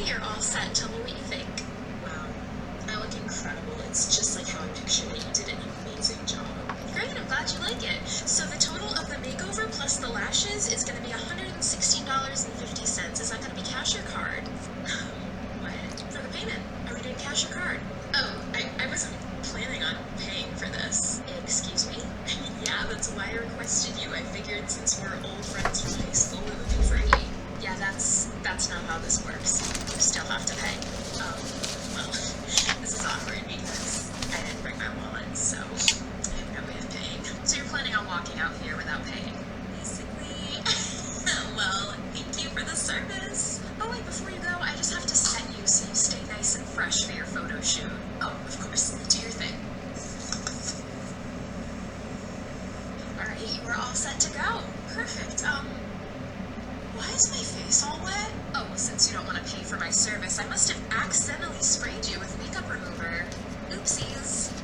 Okay, you're all set. Tell me what you think. Wow, I look incredible. It's just like how I pictured it. You did an amazing job. Great, I'm glad you like it. So the total of the makeover plus the lashes is going to be $116.50. Is that going to be cash or card? What? For the payment. Are we doing cash or card? Oh, I wasn't planning on paying for this. Excuse me? Yeah, that's why I requested you. I figured since we're old friends from high school, it would be free. Yeah, that's not how this works. You still have to pay. Oh, well, this is awkward because I didn't bring my wallet, so I have no way of paying. So you're planning on walking out here without paying? Basically, well, thank you for the service. Oh wait, before you go, I just have to set you so you stay nice and fresh for your photo shoot. Oh, of course, do your thing. Alright, you are all set to go. Perfect. Why is my face all wet? Oh, well, since you don't want to pay for my service, I must have accidentally sprayed you with makeup remover. Oopsies.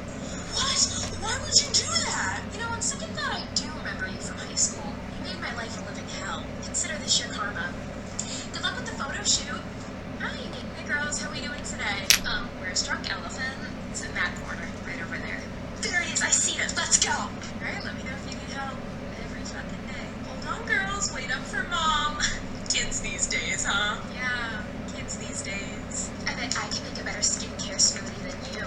What? Why would you do that? You know, on second thought, I do remember you from high school. You made my life a living hell. Consider this your karma. Good luck with the photo shoot. Hi, hey girls, how are we doing today? Where's Drunk Elephant? It's in that corner, right over there. There it is, I see it. Let's go. Alright, let me know if you need help. Every fucking day. Hold on, girls. Wait up for mom. Kids these days, huh? Yeah, kids these days. I bet I can make a better skincare smoothie than you.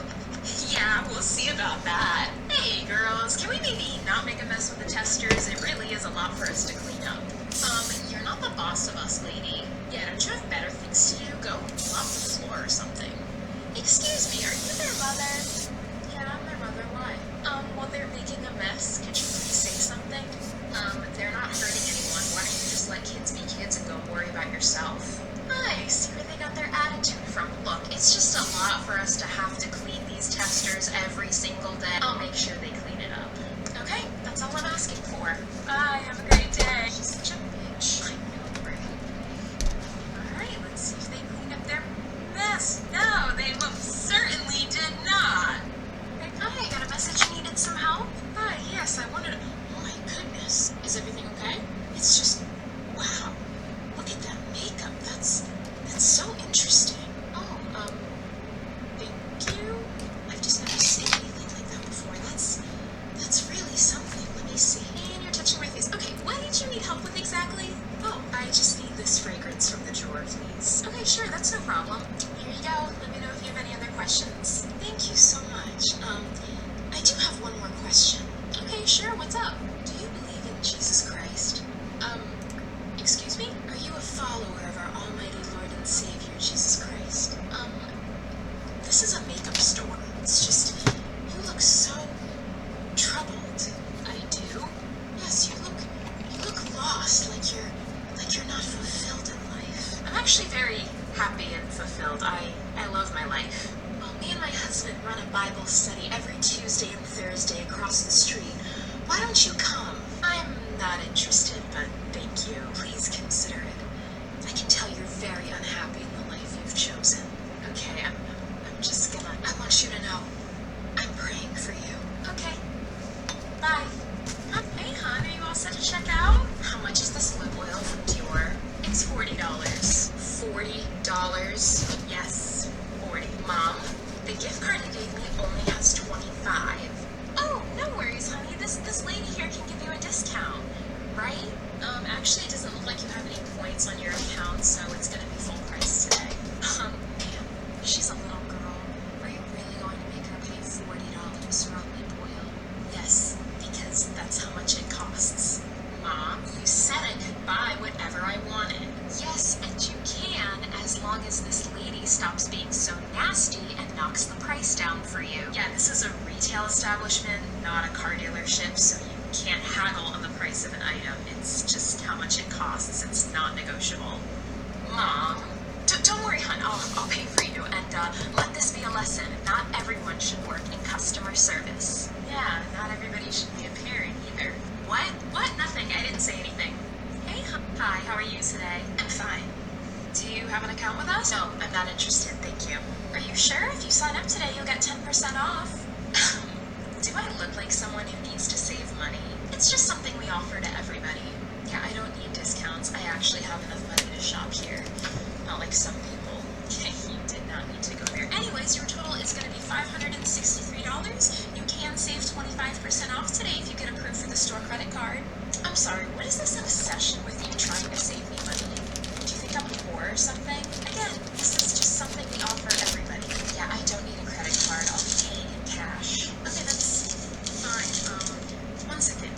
Yeah, we'll see about that. Hey, girls, can we maybe not make a mess with the testers? It really is a lot for us to clean up. You're not the boss of us, lady. Yeah, don't you have better things to do? Go mop the floor or something. Excuse me, are you their mother? Yeah, I'm their mother. Why? Well, they're making a mess. Could you please say something? They're not hurting anyone. Why don't you just let kids be kids and go worry about yourself? I see where they got their attitude from. Look, it's just a lot for us to have to clean these testers every single day. I'll make sure they clean it up. Okay, that's all I'm asking for. Bye, have a great day. She's such a bitch. I know, right? Alright, let's see if they clean up their mess. No, they most certainly did not. Hey, hi, got a message you needed some help? Hi, yes, I wanted... Oh my goodness. Is everything okay? It's just... Wow. Look at that makeup. That's so interesting. Oh, thank you. I've just never seen anything like that before. That's really something. Let me see. And you're touching my face. Okay, what did you need help with exactly? Oh, I just need this fragrance from the drawer, please. Okay, sure, that's no problem. Here you go. Let me know if you have any other questions. Thank you so much. I do have one more question. Okay, sure, what's up? Do you believe in Jesus Christ? Excuse me? Are you a follower of our almighty Lord and Savior, Jesus Christ? This is a makeup store. It's just, you look so troubled. I do? Yes, you look lost, like you're not fulfilled in life. I'm actually very happy and fulfilled. I love my life. Well, me and my husband run a Bible study every Tuesday and Thursday across the street. Why don't you come? I'm not interested, but thank you. Please consider it. I can tell you're very unhappy in the life you've chosen. Okay, I'm just gonna... I want you to know, I'm praying for you. Okay. Bye. Hey, hon, are you all set to check out? How much is this lip oil from Dior? It's $40. $40? Yes, 40. Mom, the gift card you gave me only has 25. Oh, no worries, honey. This lady here can give you a discount, right? Actually, it doesn't look like you have any points on your account, so it's gonna be full price today. Man, she's a little girl. Are you really going to make her pay $40 for a lip oil? Yes, because that's how much it costs. Mom, you said I could buy whatever I wanted. Yes, and you can, as long as this lady stops being so nasty and knocks the price down for you. Yeah, this is a retail establishment, not a car dealership, so you can't haggle on the price of an item. It's just how much it costs. It's not negotiable. Mom, don't worry, hon. I'll pay for you. And let this be a lesson. Not everyone should work in customer service. Yeah, not everybody should be a parent either. What? What? Nothing. I didn't say anything. Hey, hi. How are you today? I'm fine. Do you have an account with us? No, I'm not interested. Thank you. Are you sure? If you sign up today, you'll get 10% off. Do I look like someone who needs to save money? It's just something we offer to everybody. Yeah, I don't need discounts. I actually have enough money to shop here. Not like some people. I'm sorry, what is this obsession with you trying to save me money? Do you think I'm poor or something? Again, this is just something we offer everybody. Yeah, I don't need a credit card. I'll be paying in cash. Okay, that's fine. 1 second.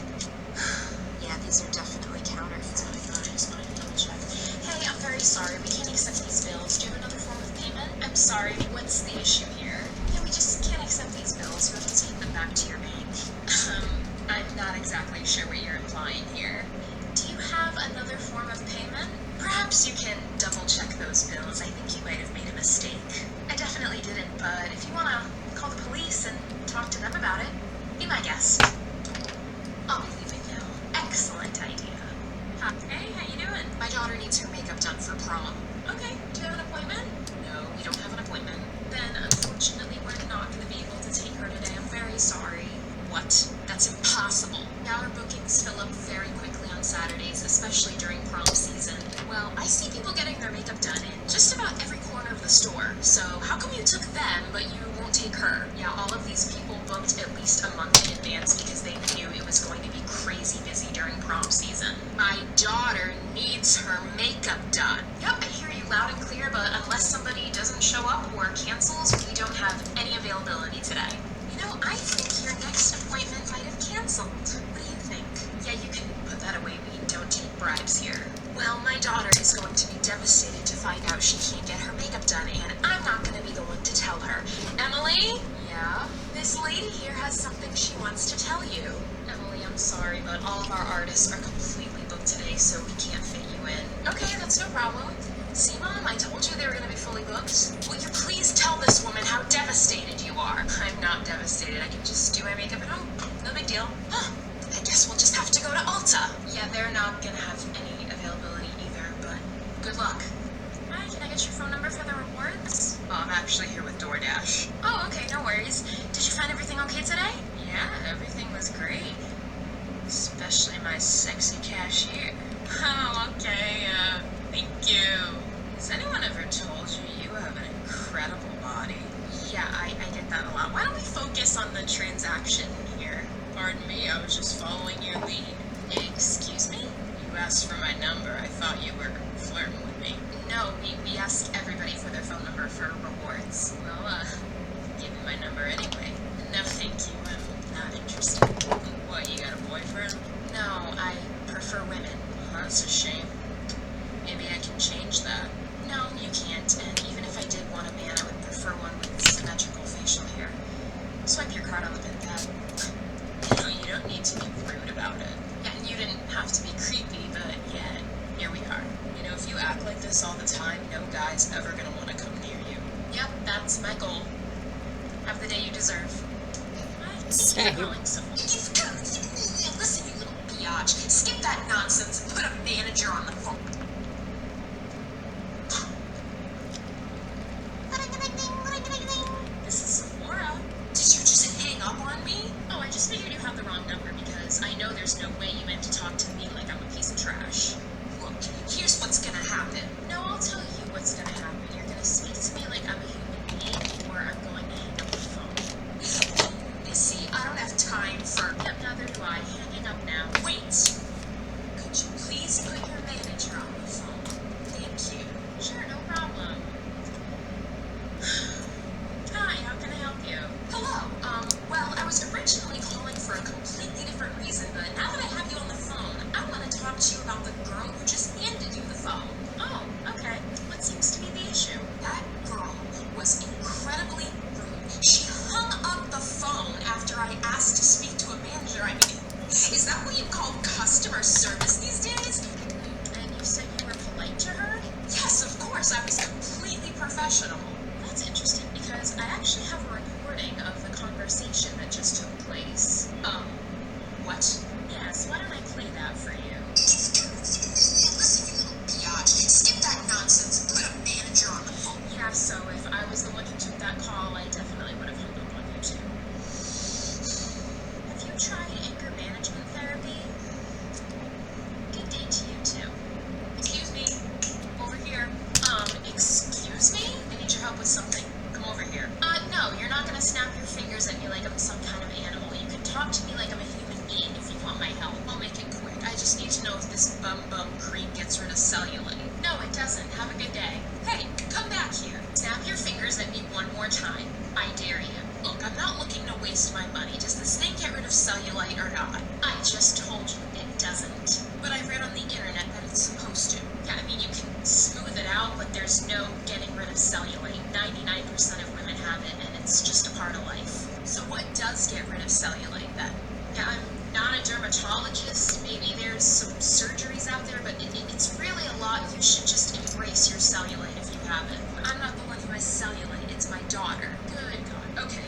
Yeah, these are definitely counterfeit. It's fine. Double check. Hey, I'm very sorry. We can't accept these bills. Do you have another form of payment? I'm sorry. What's the issue here? Yeah, we just can't accept these bills. We have to take them back to your bank. I'm not exactly sure what you're implying here. Do you have another form of payment? Perhaps you can double check those bills. I think you might have made a mistake. I definitely didn't, but if you want to call the police and talk to them about it, be my guest. I'll be leaving now. Excellent idea. Hi. Hey, how you doing? My daughter needs her makeup done for prom. Okay, do you have an appointment? No, we don't have an appointment. Then, unfortunately, we're not going to be able to take her today. I'm very sorry. What? That's impossible. Our bookings fill up very quickly on Saturdays, especially during prom season. Well, I see people getting their makeup done in just about every corner of the store. So how come you took them, but you won't take her? Yeah, all of these people booked at least a month in advance because they knew it was going to be crazy busy during prom season. My daughter needs her makeup done. Yep, I hear you loud and clear, but unless somebody doesn't show up or cancels, we don't have any availability today. You know, I think your next appointment might have canceled. What do you think? Yeah, you can put that away. We don't take bribes here. Well, my daughter is going to be devastated to find out she can't get her makeup done, and I'm not going to be the one to tell her. Emily? Yeah? This lady here has something she wants to tell you. Emily, I'm sorry, but all of our artists are completely booked today, so we can't fit you in. Okay, that's no problem. See, Mom, I told you they were going to be fully booked. Will you please tell this woman how devastated you are? I'm not devastated. I can just do my makeup at home. No big deal. Huh. I guess we'll just have to go to Ulta. Yeah, they're not going to have any availability either, but good luck. Hi, can I get your phone number for the rewards? Oh, I'm actually here with DoorDash. Oh, okay, no worries. Did you find everything okay today? Yeah, everything was great. Especially my sexy cashier. Oh, okay, thank you. Has anyone ever told you you have an incredible body? Yeah, I get that a lot. Why don't we focus on the transaction here? Pardon me, I was just following your lead. Excuse me? You asked for my number. I thought you were flirting with me. No, we asked everybody for their phone number for rewards. Well, give me my number anyway. No, thank you. I'm not interested. What, you got a boyfriend? No, I prefer women. Oh, that's a shame. Maybe I can change that. No, you can't, and even if I did want a man, I would prefer one with symmetrical facial hair. Swipe your card on the pen pad. No, you don't need to be rude about it. Yeah, and you didn't have to be creepy, but yeah, here we are. You know, if you act like this all the time, no guy's ever gonna want to come near you. Yep, that's my goal. Have the day you deserve. Same. Listen, you little biatch. Skip that nonsense and put a manager on the phone. This is Sephora. Did you just hang up on me? Oh, I just figured you have the wrong number because I know there's no way you meant to talk to me like I'm a piece of trash. Look, here's what's gonna happen. No, I'll tell you what's gonna happen. You're gonna speak to me like I'm a human being, or I'm going to hang up the phone. See, I don't have time for... Yep, neither do I. Hanging up now. Wait! Could you please put your manager on the phone? Thank you. Sure, no problem. Hi, how can I help you? Hello. Well, I was originally calling for a completely different reason, but now that I have you on the phone, I want to talk to you about the girl who just handed you the phone. Oh, okay. What seems to be the issue? That girl was incredibly rude. She hung up the phone after I asked to speak to a manager. I mean, is that what you call customer service these days? And you said you were polite to her? Yes, of course. I was completely professional. That's interesting because I actually have a recording of the conversation that just took place. What? Yes, why don't I play that for you? Listen, you little biatch. Skip that nonsense and put a manager on the phone. Yeah, so if I was the one who took that call, I definitely would have hung up on you too. Have you tried anger management therapy? this bum cream gets rid of cellulite. No, it doesn't. Have a good day. Hey, come back here. Snap your fingers at me one more time. I dare you. Look, I'm not looking to waste my money. Does this thing get rid of cellulite or not? I just told you it doesn't. But I read on the internet that it's supposed to. Yeah, I mean, you can smooth it out, but there's no getting rid of cellulite. 99% of women have it, and it's just a part of life. So what does get rid of cellulite then? Yeah, I'm not a dermatologist. Maybe there's some surgeries out there, but it's really a lot. You should just embrace your cellulite if you have it. I'm not the one who has cellulite. It's my daughter. Good God. Okay,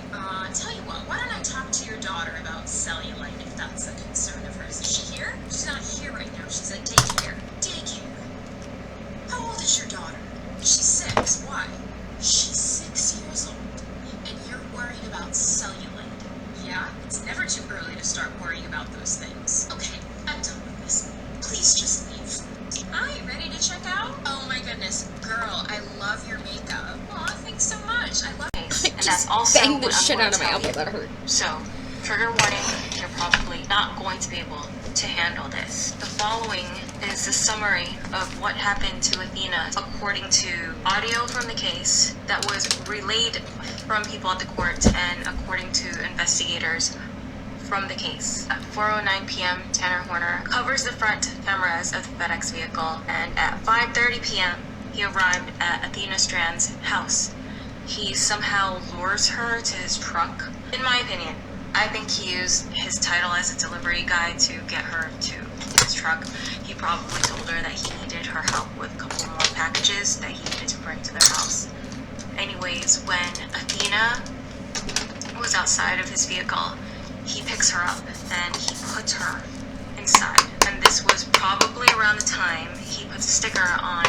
tell you what, why don't I talk to your daughter about cellulite if that's a concern of hers? Is she here? She's not here right now. She's at daycare. Daycare? How old is your daughter? She's 6. Why? She's 6 years old, and you're worried about cellulite. Yeah, it's never too early to start worrying about those things. Okay, I'm done with this. Please just leave. Hi, ready to check out? Oh my goodness, girl, I love your makeup. Aw, thanks so much. I love it. I just banged the shit out of my elbow. That hurt. So, trigger warning, you're probably not going to be able to handle this. The following is a summary of what happened to Athena according to audio from the case that was relayed from people at the court and according to investigators from the case. At 4:09 p.m., Tanner Horner covers the front cameras of the FedEx vehicle, and at 5:30 p.m., he arrived at Athena Strand's house. He somehow lures her to his truck. In my opinion, I think he used his title as a delivery guy to get her to his truck. He probably told her that he needed her help with a couple more packages that he needed to bring to their house. Anyways, when Athena was outside of his vehicle, he picks her up and he puts her inside. And this was probably around the time he puts a sticker on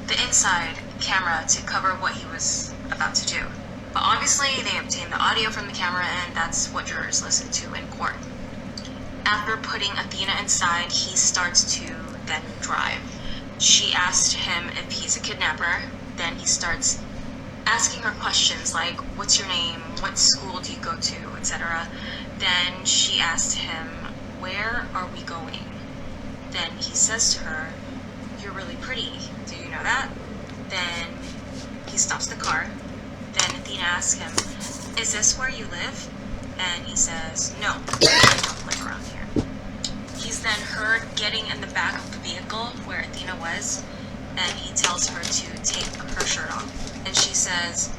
the inside camera to cover what he was about to do. But obviously, they obtained the audio from the camera, and that's what jurors listen to in court. After putting Athena inside, he starts to then drive. She asked him if he's a kidnapper. Then he starts asking her questions like, what's your name? What school do you go to? Etc. Then she asked him, where are we going? Then he says to her, you're really pretty. Do you know that? Then he stops the car. Then Athena asks him, is this where you live? And he says, no, I don't live around here. He's then heard getting in the back of the vehicle where Athena was, and he tells her to take her shirt off. And she says,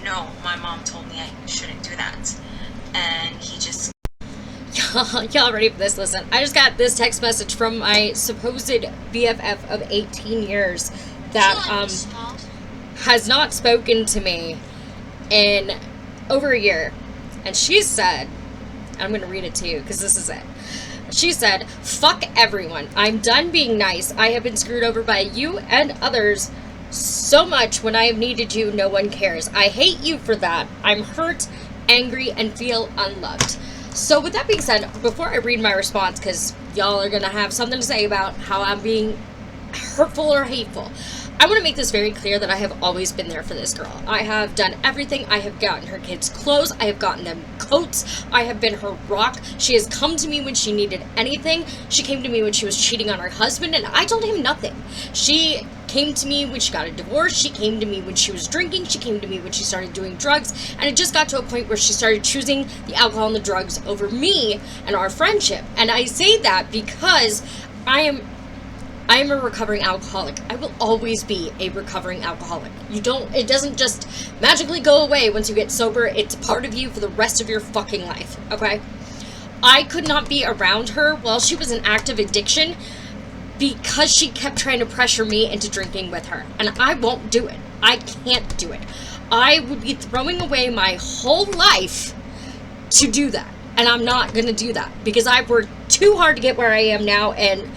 no, my mom told me I shouldn't do that. And he just... Y'all ready for this? Listen, I just got this text message from my supposed BFF of 18 years that has not spoken to me in over a year. And she said, I'm going to read it to you because this is it. She said, fuck everyone. I'm done being nice. I have been screwed over by you and others so much. When I have needed you, no one cares. I hate you for that. I'm hurt, angry, and feel unloved. So with that being said, before I read my response, because y'all are going to have something to say about how I'm being hurtful or hateful, I want to make this very clear that I have always been there for this girl. I have done everything. I have gotten her kids clothes. I have gotten them coats. I have been her rock. She has come to me when she needed anything. She came to me when she was cheating on her husband, and I told him nothing. She came to me when she got a divorce. She came to me when she was drinking. She came to me when she started doing drugs. And it just got to a point where she started choosing the alcohol and the drugs over me and our friendship. And I say that because I am a recovering alcoholic. I will always be a recovering alcoholic. It doesn't just magically go away once you get sober. It's part of you for the rest of your fucking life, okay? I could not be around her while she was in active addiction because she kept trying to pressure me into drinking with her. And I won't do it. I can't do it. I would be throwing away my whole life to do that. And I'm not going to do that because I've worked too hard to get where I am now. And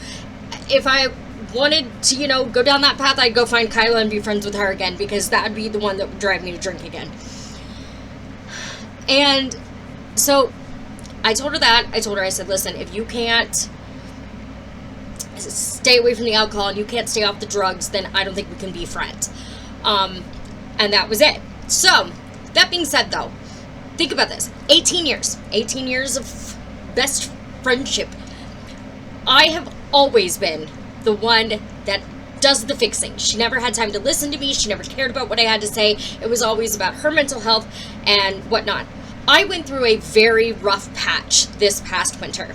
if I wanted to, go down that path, I'd go find Kyla and be friends with her again because that would be the one that would drive me to drink again. And so I told her that. I said, listen, if you can't stay away from the alcohol and you can't stay off the drugs, then I don't think we can be friends. And that was it. So, that being said, though, think about this. 18 years of best friendship. I have always been the one that does the fixing. She never had time to listen to me. She never cared about what I had to say. It was always about her mental health and whatnot. I went through a very rough patch this past winter.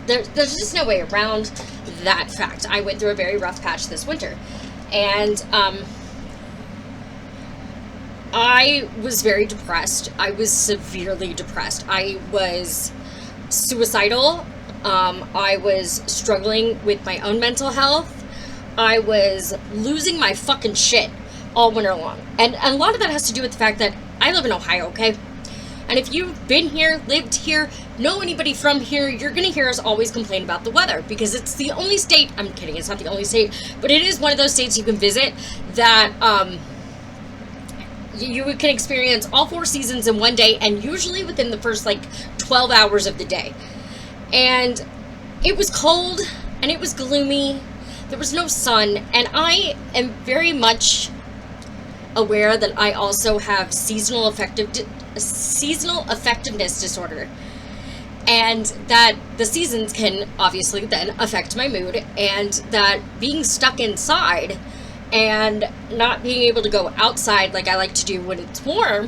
There's just no way around that fact. I went through a very rough patch this winter. And I was very depressed. I was severely depressed. I was suicidal. I was struggling with my own mental health. I was losing my fucking shit all winter long. And a lot of that has to do with the fact that I live in Ohio, okay? And if you've been here, lived here, know anybody from here, you're going to hear us always complain about the weather, because it's the only state, I'm kidding, it's not the only state, but it is one of those states you can visit that you can experience all 4 seasons in one day, and usually within the first like 12 hours of the day. And it was cold, and it was gloomy, there was no sun, and I am very much aware that I also have seasonal affectiveness disorder, and that the seasons can obviously then affect my mood, and that being stuck inside and not being able to go outside like I like to do when it's warm,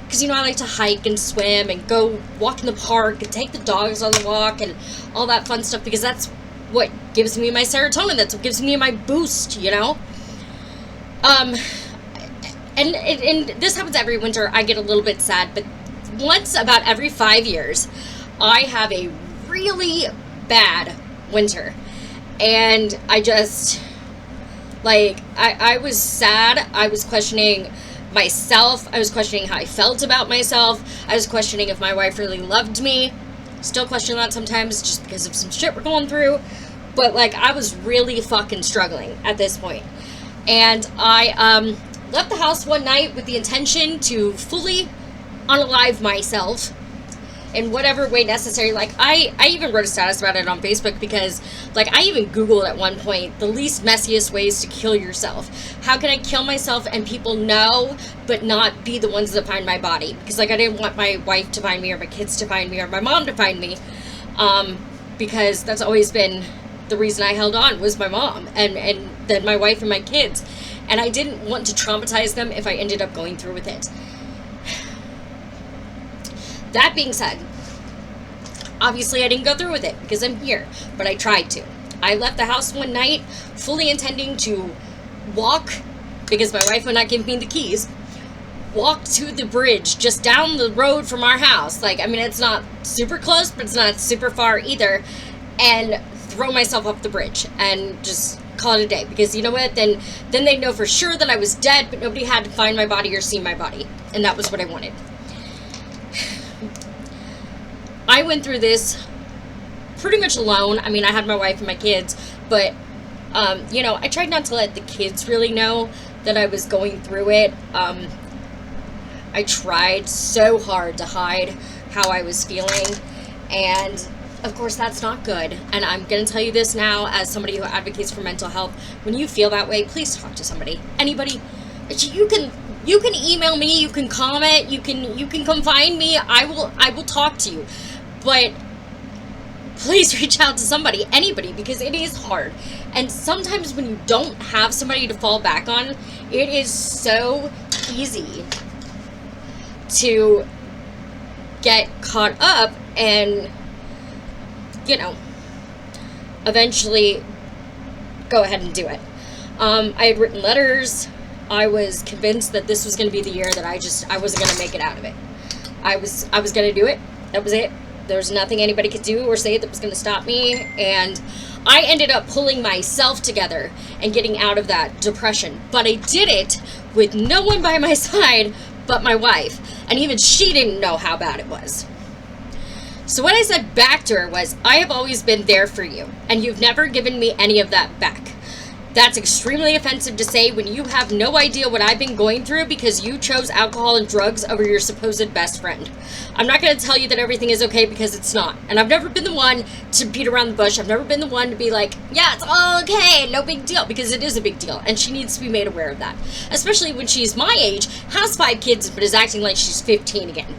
because, you know, I like to hike and swim and go walk in the park and take the dogs on the walk and all that fun stuff, because that's what gives me my serotonin, that's what gives me my boost, you know. And this happens every winter. I get a little bit sad, but once about every 5 years, I have a really bad winter. And I just, like, I was sad. I was questioning myself. I was questioning how I felt about myself. I was questioning if my wife really loved me. Still question that sometimes just because of some shit we're going through. But, like, I was really fucking struggling at this point. And I, left the house one night with the intention to fully unalive myself in whatever way necessary. Like, I even wrote a status about it on Facebook, because, like, I even Googled at one point the least messiest ways to kill yourself. How can I kill myself and people know, but not be the ones that find my body? Because, like, I didn't want my wife to find me, or my kids to find me, or my mom to find me, because that's always been the reason I held on, was my mom, and then my wife and my kids. And I didn't want to traumatize them if I ended up going through with it. That being said, obviously I didn't go through with it because I'm here, but I tried to. I left the house one night fully intending to walk, because my wife would not give me the keys, walk to the bridge just down the road from our house. Like, I mean, it's not super close, but it's not super far either. And throw myself off the bridge and just call it a day, because you know what, then they know for sure that I was dead, but nobody had to find my body or see my body, and that was what I wanted. I went through this pretty much alone. I mean, I had my wife and my kids, but you know, I tried not to let the kids really know that I was going through it. I tried so hard to hide how I was feeling, and of course, that's not good. And I'm going to tell you this now as somebody who advocates for mental health. When you feel that way, please talk to somebody. Anybody. You can email me, you can comment, you can come find me. I will talk to you. But please reach out to somebody, anybody, because it is hard. And sometimes when you don't have somebody to fall back on, it is so easy to get caught up and, you know, eventually go ahead and do it. I had written letters. I was convinced that this was going to be the year that I wasn't going to make it out of it. I was going to do it. That was it. There's nothing anybody could do or say that was going to stop me. And I ended up pulling myself together and getting out of that depression. But I did it with no one by my side but my wife. And even she didn't know how bad it was. So what I said back to her was, I have always been there for you, and you've never given me any of that back. That's extremely offensive to say when you have no idea what I've been going through because you chose alcohol and drugs over your supposed best friend. I'm not going to tell you that everything is okay, because it's not. And I've never been the one to beat around the bush. I've never been the one to be like, yeah, it's all okay, no big deal, because it is a big deal. And she needs to be made aware of that. Especially when she's my age, has 5 kids, but is acting like she's 15 again.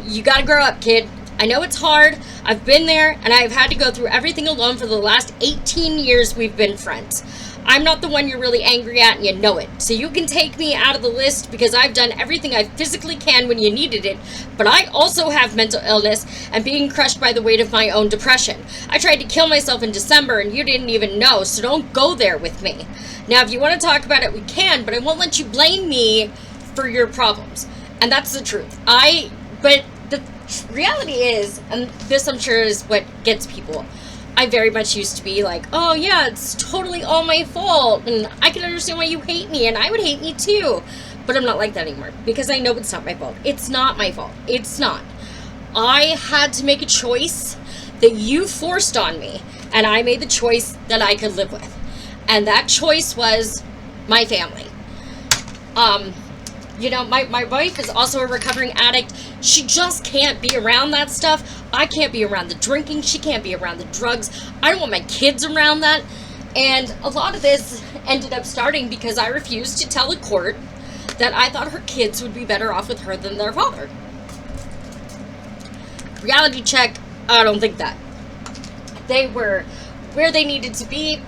You gotta grow up, kid. I know it's hard. I've been there, and I've had to go through everything alone for the last 18 years we've been friends. I'm not the one you're really angry at, and you know it. So you can take me out of the list because I've done everything I physically can when you needed it. But I also have mental illness and being crushed by the weight of my own depression. I tried to kill myself in December, and you didn't even know, so don't go there with me. Now, if you want to talk about it, we can, but I won't let you blame me for your problems. And that's the truth. But the reality is, and this I'm sure is what gets people, I very much used to be like, oh yeah, it's totally all my fault, and I can understand why you hate me, and I would hate me too. But I'm not like that anymore, because I know it's not my fault. It's not my fault. It's not. I had to make a choice that you forced on me, and I made the choice that I could live with. And that choice was my family. You know, my wife is also a recovering addict. She just can't be around that stuff. I can't be around the drinking. She can't be around the drugs. I don't want my kids around that. And a lot of this ended up starting because I refused to tell the court that I thought her kids would be better off with her than their father. Reality check, I don't think that. They were where they needed to be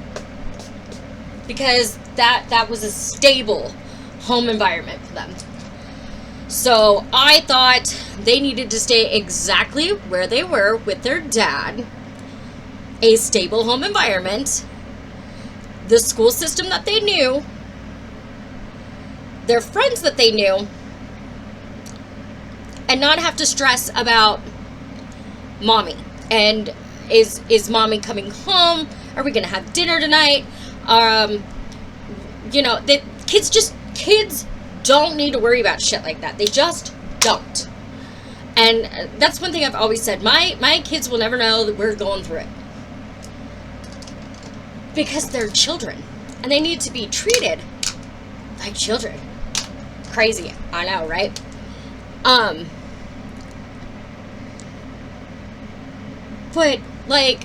because that was a stable home environment for them. So I thought they needed to stay exactly where they were with their dad, a stable home environment, the school system that they knew, their friends that they knew, and not have to stress about mommy. And is mommy coming home? Are we gonna have dinner tonight? You know, the kids don't need to worry about shit like that. They just don't. And that's one thing I've always said. My kids will never know that we're going through it. Because they're children. And they need to be treated like children. Crazy. I know, right? But, like,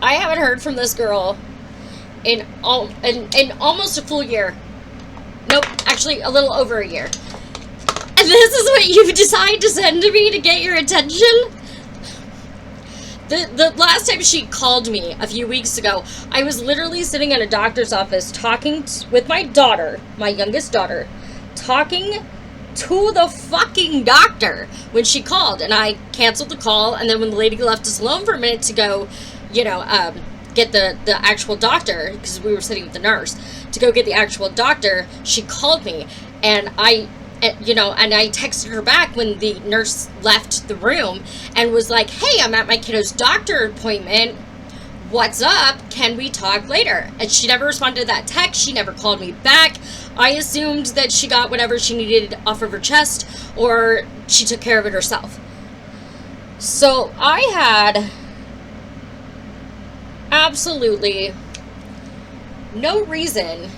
I haven't heard from this girl in almost a full year. Nope, actually a little over a year. And this is what you decide to send to me to get your attention? The last time she called me a few weeks ago, I was literally sitting in a doctor's office talking with my daughter, my youngest daughter, talking to the fucking doctor when she called, and I canceled the call. And then when the lady left us alone for a minute to go, you know, get the actual doctor, because we were sitting with the nurse, to go get the actual doctor, she called me, and I texted her back when the nurse left the room and was like, hey, I'm at my kiddo's doctor appointment. What's up? Can we talk later? And she never responded to that text. She never called me back. I assumed that she got whatever she needed off of her chest, or she took care of it herself. So I had absolutely no reason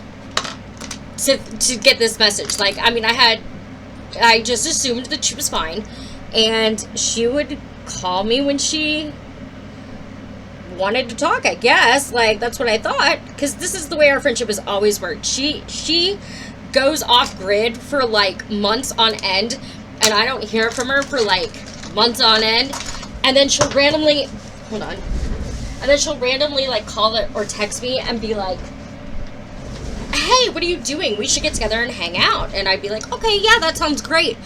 to get this message. Like, I mean, I just assumed that she was fine, and she would call me when she wanted to talk, I guess. Like, that's what I thought, because this is the way our friendship has always worked. She goes off grid for like months on end, and I don't hear from her for like months on end, and then she'll randomly like call it or text me and be like, hey, what are you doing? We should get together and hang out. And I'd be like, okay, yeah, that sounds great.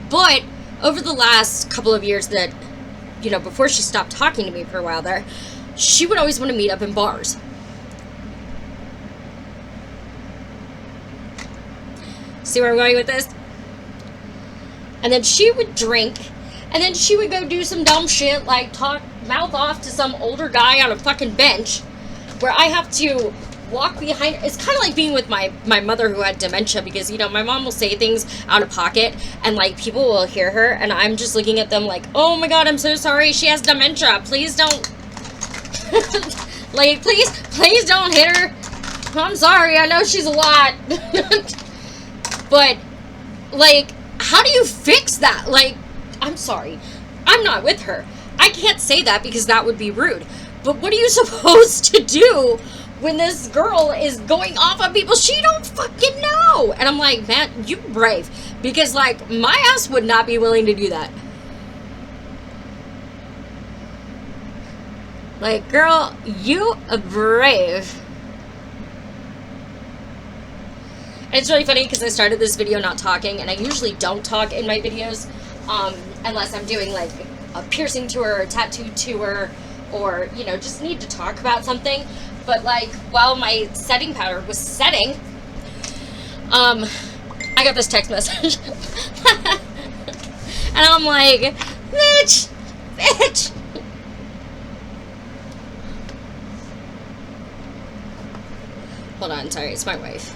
But over the last couple of years that, you know, before she stopped talking to me for a while there, she would always want to meet up in bars. See where I'm going with this? And then she would drink, and then she would go do some dumb shit, like talk mouth off to some older guy on a fucking bench, where I have to walk behind her. It's kind of like being with my mother who had dementia, because, you know, my mom will say things out of pocket, and like people will hear her, and I'm just looking at them like, oh my god, I'm so sorry, she has dementia, please don't like, please don't hit her, I'm sorry, I know she's a lot. But like, how do you fix that? Like, I'm sorry, I'm not with her, I can't say that because that would be rude, but what are you supposed to do when this girl is going off on people she don't fucking know? And I'm like, man, you brave, because like, my ass would not be willing to do that. Like, girl, you are brave. And it's really funny because I started this video not talking, and I usually don't talk in my videos unless I'm doing like a piercing tour or a tattoo tour, or, you know, just need to talk about something. But like, while my setting powder was setting, I got this text message. And I'm like, bitch. Hold on, sorry, it's my wife.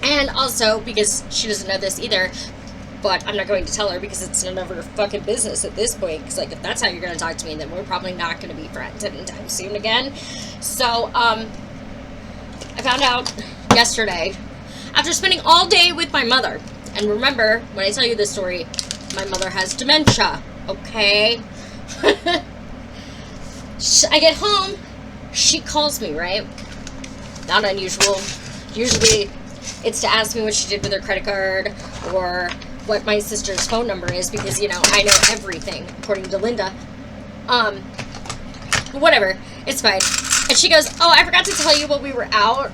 And also, because she doesn't know this either, but I'm not going to tell her because it's none of her fucking business at this point. Because, like, if that's how you're going to talk to me, then we're probably not going to be friends anytime soon again. So, I found out yesterday, after spending all day with my mother. And remember, when I tell you this story, my mother has dementia, okay? I get home, she calls me, right? Not unusual. Usually, it's to ask me what she did with her credit card, or what my sister's phone number is, because, you know, I know everything, according to Linda. Whatever, it's fine. And she goes, oh, I forgot to tell you while we were out,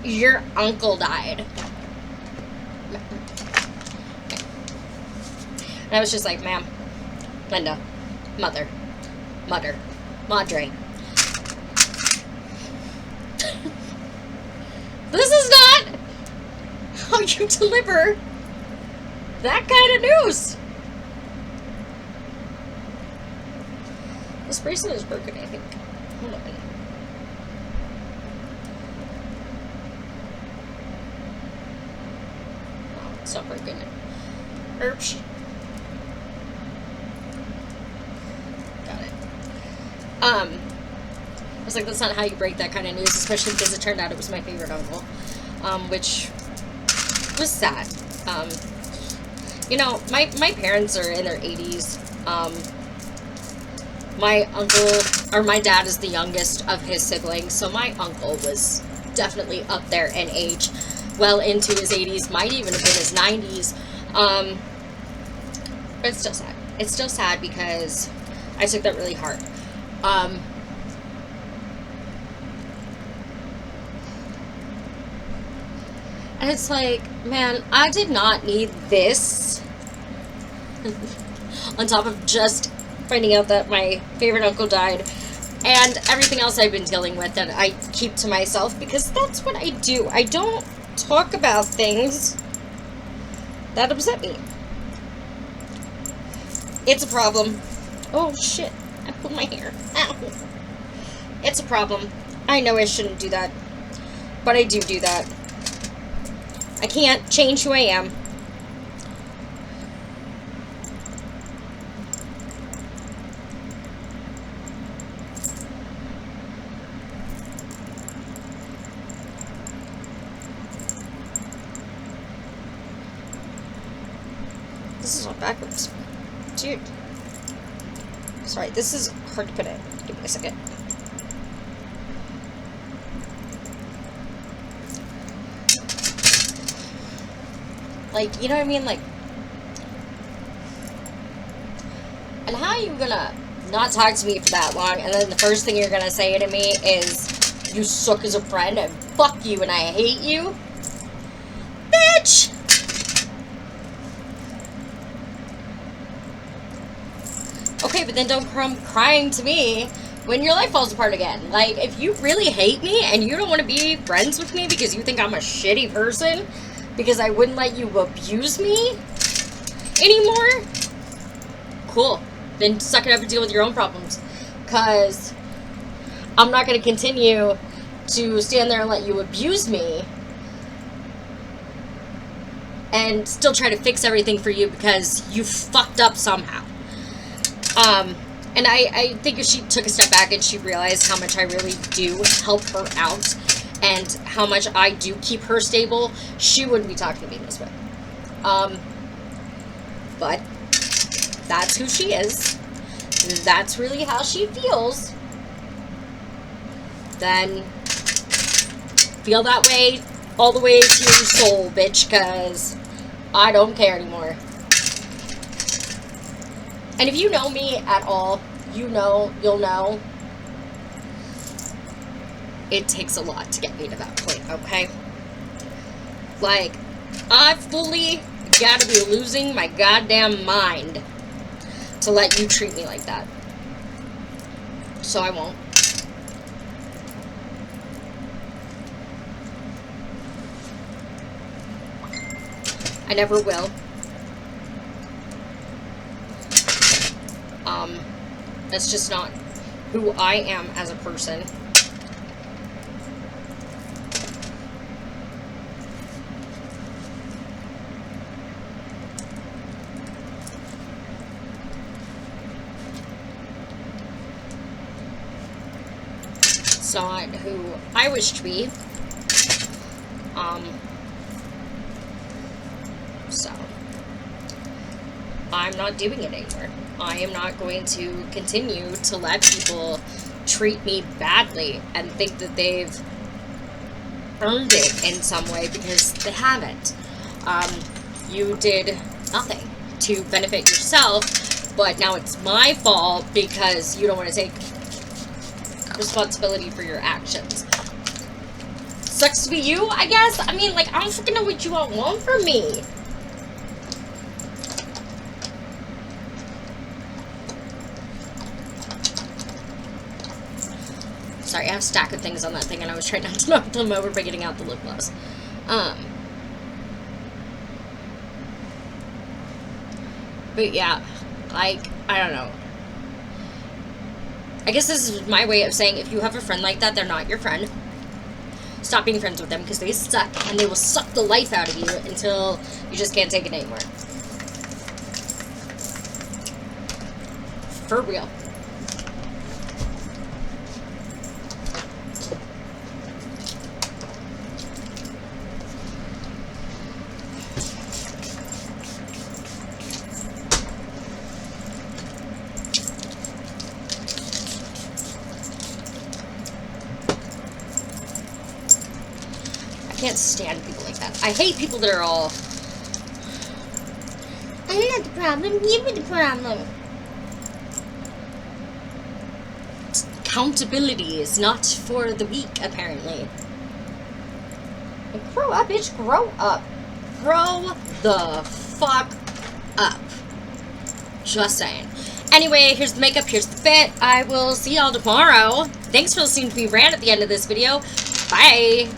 your uncle died. And I was just like, ma'am, Linda, madre. This is not how you deliver that kind of news. This bracelet is broken, I think. Hold on. Oh, it's not broken. Oops. Got it. I was like, that's not how you break that kind of news, especially because it turned out it was my favorite uncle, which was sad. You know, my parents are in their 80s. My uncle, or my dad is the youngest of his siblings, so my uncle was definitely up there in age, well into his 80s, might even have been his 90s. But it's still sad. It's still sad because I took that really hard. And it's like, man, I did not need this on top of just finding out that my favorite uncle died and everything else I've been dealing with that I keep to myself, because that's what I do. I don't talk about things that upset me. It's a problem. Oh, shit. I pulled my hair. Ow. It's a problem. I know I shouldn't do that, but I do that. I can't change who I am. This is all backwards. Dude. Sorry, this is hard to put in. Give me a second. Like, you know what I mean? Like, and how are you gonna not talk to me for that long, and then the first thing you're gonna say to me is, you suck as a friend, and fuck you, and I hate you? Bitch! Okay, but then don't come crying to me when your life falls apart again. Like, if you really hate me, and you don't want to be friends with me because you think I'm a shitty person, because I wouldn't let you abuse me anymore, cool. Then suck it up and deal with your own problems. Because I'm not going to continue to stand there and let you abuse me and still try to fix everything for you because you fucked up somehow. And I think if she took a step back and she realized how much I really do help her out and how much I do keep her stable, she wouldn't be talking to me this way. But that's who she is. That's really how she feels. Then feel that way all the way to your soul, bitch, because I don't care anymore. And if you know me at all, you'll know it takes a lot to get me to that point, okay? Like, I fully gotta be losing my goddamn mind to let you treat me like that. So I won't. I never will. That's just not who I am as a person. It's not who I wish to be. So I'm not doing it anymore. I am not going to continue to let people treat me badly and think that they've earned it in some way, because they haven't. You did nothing to benefit yourself, but now it's my fault because you don't want to take responsibility for your actions. Sucks to be you, I guess. I mean, like, I don't fucking know what you all want from me. Sorry, I have a stack of things on that thing, and I was trying not to knock them over by getting out the lip gloss. But yeah, like, I don't know. I guess this is my way of saying if you have a friend like that, they're not your friend. Stop being friends with them, because they suck, and they will suck the life out of you until you just can't take it anymore. For real. I can't stand people like that. I hate people that are all, I'm not the problem, you were the problem. Accountability is not for the weak, apparently. Like, grow up, bitch, grow up. Grow the fuck up. Just saying. Anyway, here's the makeup, here's the fit. I will see y'all tomorrow. Thanks for listening to me rant at the end of this video. Bye.